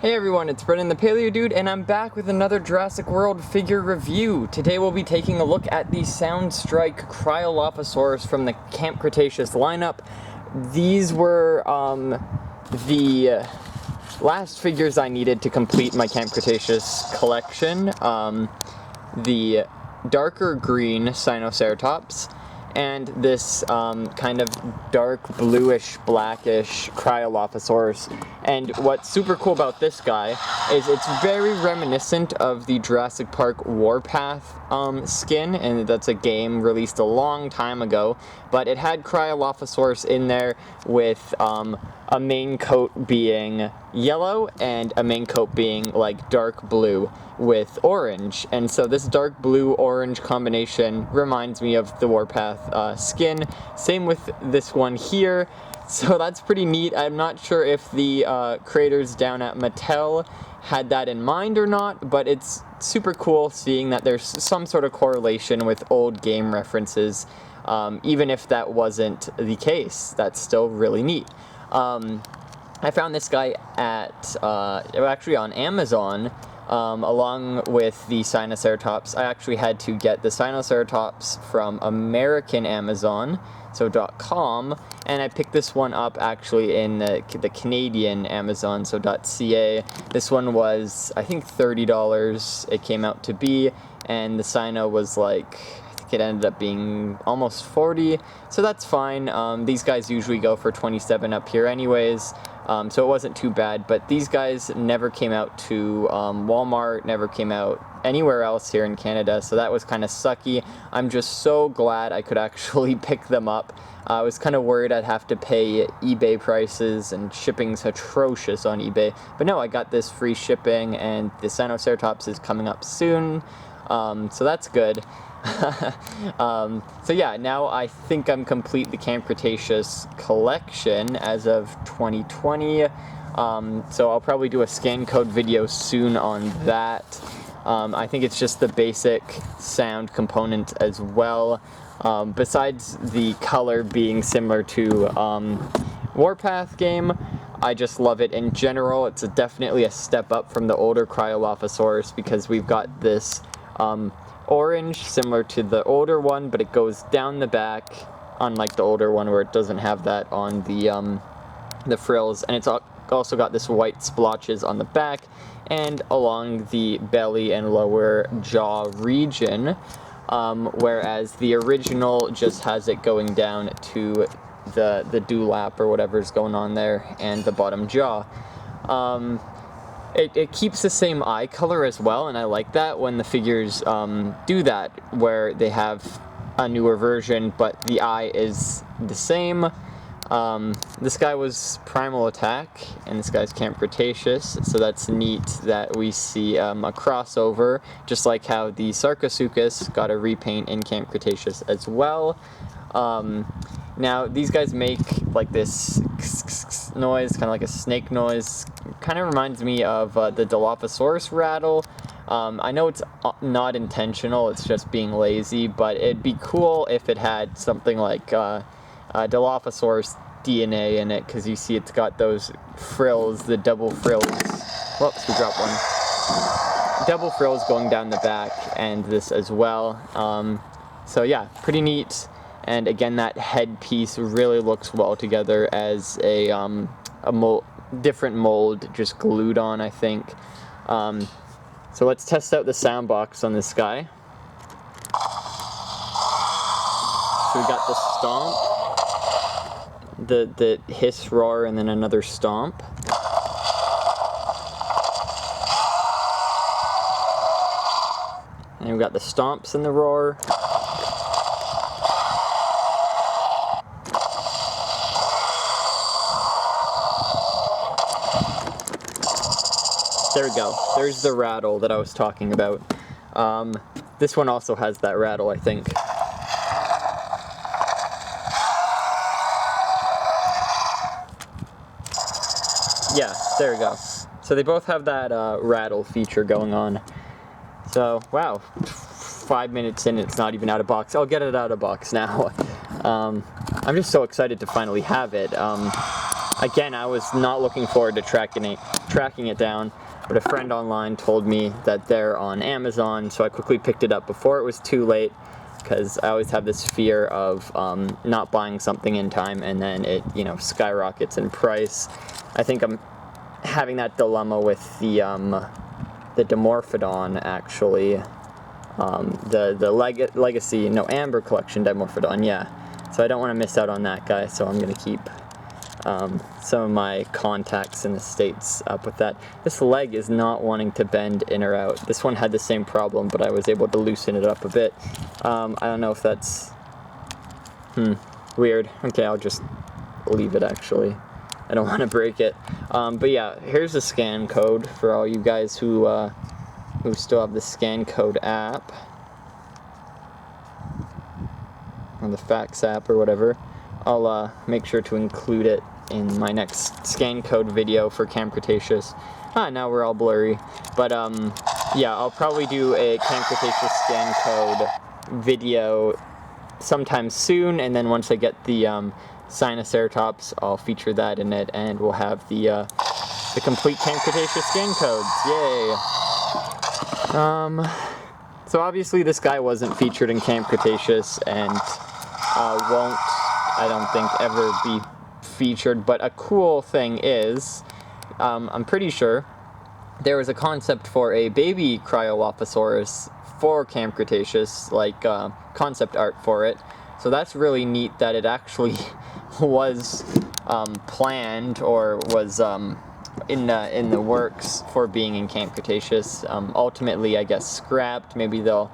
Hey everyone, it's Brennan the Paleo Dude, and I'm back with another Jurassic World figure review. Today we'll be taking a look at the Soundstrike Cryolophosaurus from the Camp Cretaceous lineup. These were the last figures I needed to complete my Camp Cretaceous collection. The darker green Sinoceratops, and this kind of dark bluish blackish Cryolophosaurus. And what's super cool about this guy is it's very reminiscent of the Jurassic Park Warpath skin, and that's a game released a long time ago, but it had Cryolophosaurus in there with a main coat being yellow and a main coat being like dark blue with orange. And so this dark blue orange combination reminds me of the Warpath skin. Same with this one here. So that's pretty neat. I'm not sure if the creators down at Mattel had that in mind or not, but it's super cool seeing that there's some sort of correlation with old game references. Even if that wasn't the case, that's still really neat. I found this guy at, actually on Amazon, along with the Sinoceratops. I actually had to get the Sinoceratops from American Amazon, so .com, and I picked this one up actually in the Canadian Amazon, so .ca. This one was, I think, $30 it came out to be, and the Sino was like, it ended up being almost 40, so that's fine. These guys usually go for 27 up here anyways, so it wasn't too bad. But these guys never came out to Walmart, never came out anywhere else here in Canada, so that was kind of sucky. I'm just so glad I could actually pick them up. I was kind of worried I'd have to pay eBay prices, and shipping's atrocious on eBay, but no, I got this free shipping, and the Sinoceratops is coming up soon, so that's good. So yeah, now I think I'm complete the Camp Cretaceous collection as of 2020, so I'll probably do a scan code video soon on that. I think it's just the basic sound component as well, besides the color being similar to Warpath game. I just love it in general. It's definitely a step up from the older Cryolophosaurus, because we've got this orange similar to the older one, but it goes down the back, unlike the older one where it doesn't have that on the frills, and it's also got this white splotches on the back and along the belly and lower jaw region, whereas the original just has it going down to the dewlap or whatever's going on there and the bottom jaw. It keeps the same eye color as well, and I like that when the figures do that, where they have a newer version, but the eye is the same. This guy was Primal Attack, and this guy's Camp Cretaceous, so that's neat that we see a crossover, just like how the Sarcosuchus got a repaint in Camp Cretaceous as well. Now, these guys make like this noise, kind of like a snake noise. Kind of reminds me of the Dilophosaurus rattle. I know it's not intentional, it's just being lazy, but it'd be cool if it had something like Dilophosaurus DNA in it, because you see it's got those frills, the double frills. Whoops, we dropped one. Double frills going down the back, and this as well. So yeah, pretty neat. And again, that headpiece really looks well together as a different mold just glued on, I think. So let's test out the sound box on this guy. So we got the stomp, the hiss, roar, and then another stomp. And we've got the stomps and the roar. There we go. There's the rattle that I was talking about. This one also has that rattle, I think. Yeah, there we go. So they both have that rattle feature going on. So, wow. 5 minutes in, it's not even out of box. I'll get it out of box now. I'm just so excited to finally have it. Again, I was not looking forward to tracking it down, but a friend online told me that they're on Amazon, so I quickly picked it up before it was too late, because I always have this fear of not buying something in time and then it, you know, skyrockets in price. I think I'm having that dilemma with the Dimorphodon, actually. The Legacy, no, Amber Collection Dimorphodon, yeah. So I don't want to miss out on that guy, so I'm going to keep some of my contacts in the States up with that. This leg is not wanting to bend in or out. This one had the same problem, but I was able to loosen it up a bit. I don't know if that's weird. Okay, I'll just leave it, actually. I don't want to break it. But yeah, here's the scan code for all you guys who still have the scan code app, or the fax app, or whatever. I'll make sure to include it in my next scan code video for Camp Cretaceous. Now we're all blurry. But yeah, I'll probably do a Camp Cretaceous scan code video sometime soon, and then once I get the Sinoceratops, I'll feature that in it, and we'll have the complete Camp Cretaceous scan codes. Yay! So obviously this guy wasn't featured in Camp Cretaceous, and won't, I don't think, ever be featured, but a cool thing is, I'm pretty sure there was a concept for a baby Cryolophosaurus for Camp Cretaceous, like concept art for it, so that's really neat that it actually was planned, or was in the works for being in Camp Cretaceous. Ultimately, I guess, scrapped. Maybe they'll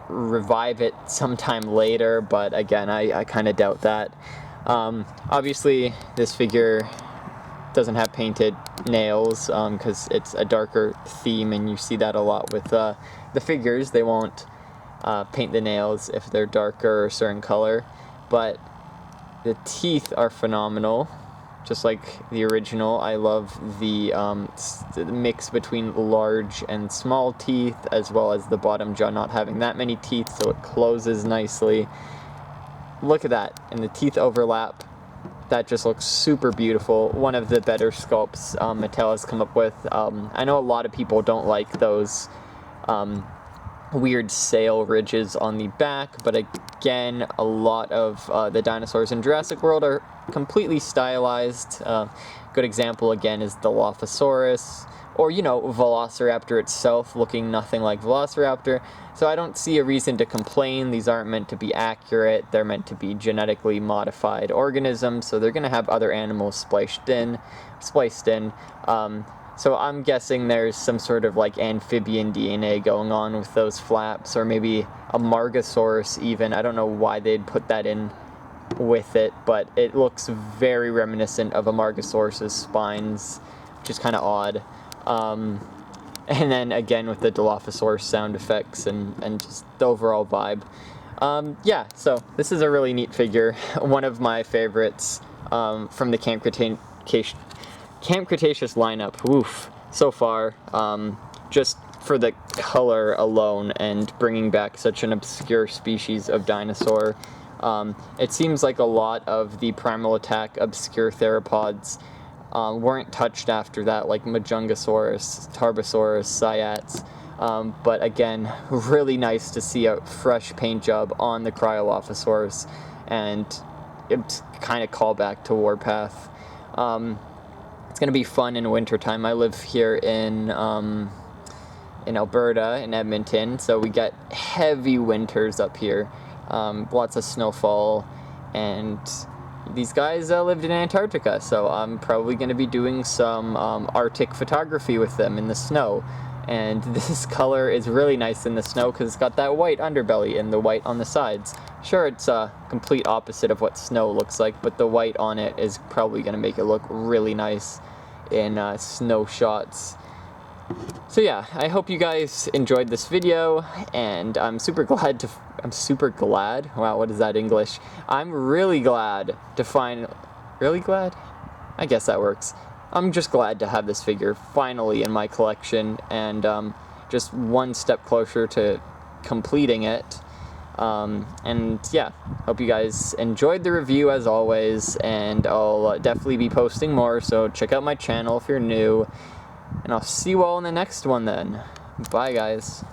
revive it sometime later, but again, I kind of doubt that. Obviously, this figure doesn't have painted nails, because it's a darker theme, and you see that a lot with the figures. They won't paint the nails if they're darker or a certain color, but the teeth are phenomenal, just like the original. I love the mix between large and small teeth, as well as the bottom jaw not having that many teeth, so it closes nicely. Look at that, and the teeth overlap. That just looks super beautiful. One of the better sculpts Mattel has come up with. I know a lot of people don't like those weird sail ridges on the back, but again, a lot of the dinosaurs in Jurassic World are completely stylized. Good example again is the Dilophosaurus, or, you know, Velociraptor itself looking nothing like Velociraptor. So I don't see a reason to complain. These aren't meant to be accurate. They're meant to be genetically modified organisms, so they're going to have other animals spliced in. So I'm guessing there's some sort of like amphibian DNA going on with those flaps, or maybe a Margosaurus even. I don't know why they'd put that in with it, but it looks very reminiscent of a Margosaurus's spines, which is kind of odd. And then again with the Dilophosaurus sound effects and just the overall vibe. Yeah, so this is a really neat figure. One of my favorites from the Camp Cretaceous lineup. Woof, so far. Just for the color alone and bringing back such an obscure species of dinosaur. It seems like a lot of the Primal Attack obscure theropods weren't touched after that, like Majungasaurus, Tarbosaurus, Cyats. But again, really nice to see a fresh paint job on the Cryolophosaurus, and it's kind of callback to Warpath. It's going to be fun in wintertime. I live here in Alberta, in Edmonton, so we get heavy winters up here. Lots of snowfall, and these guys lived in Antarctica, so I'm probably going to be doing some Arctic photography with them in the snow. And this color is really nice in the snow because it's got that white underbelly and the white on the sides. Sure, it's a complete opposite of what snow looks like, but the white on it is probably going to make it look really nice in snow shots. So yeah, I hope you guys enjoyed this video, and I'm super glad, wow, what is that English? I'm really glad to really glad? I guess that works. I'm just glad to have this figure finally in my collection, and just one step closer to completing it. And yeah, hope you guys enjoyed the review as always, and I'll definitely be posting more, so check out my channel if you're new, and I'll see you all in the next one then. Bye guys.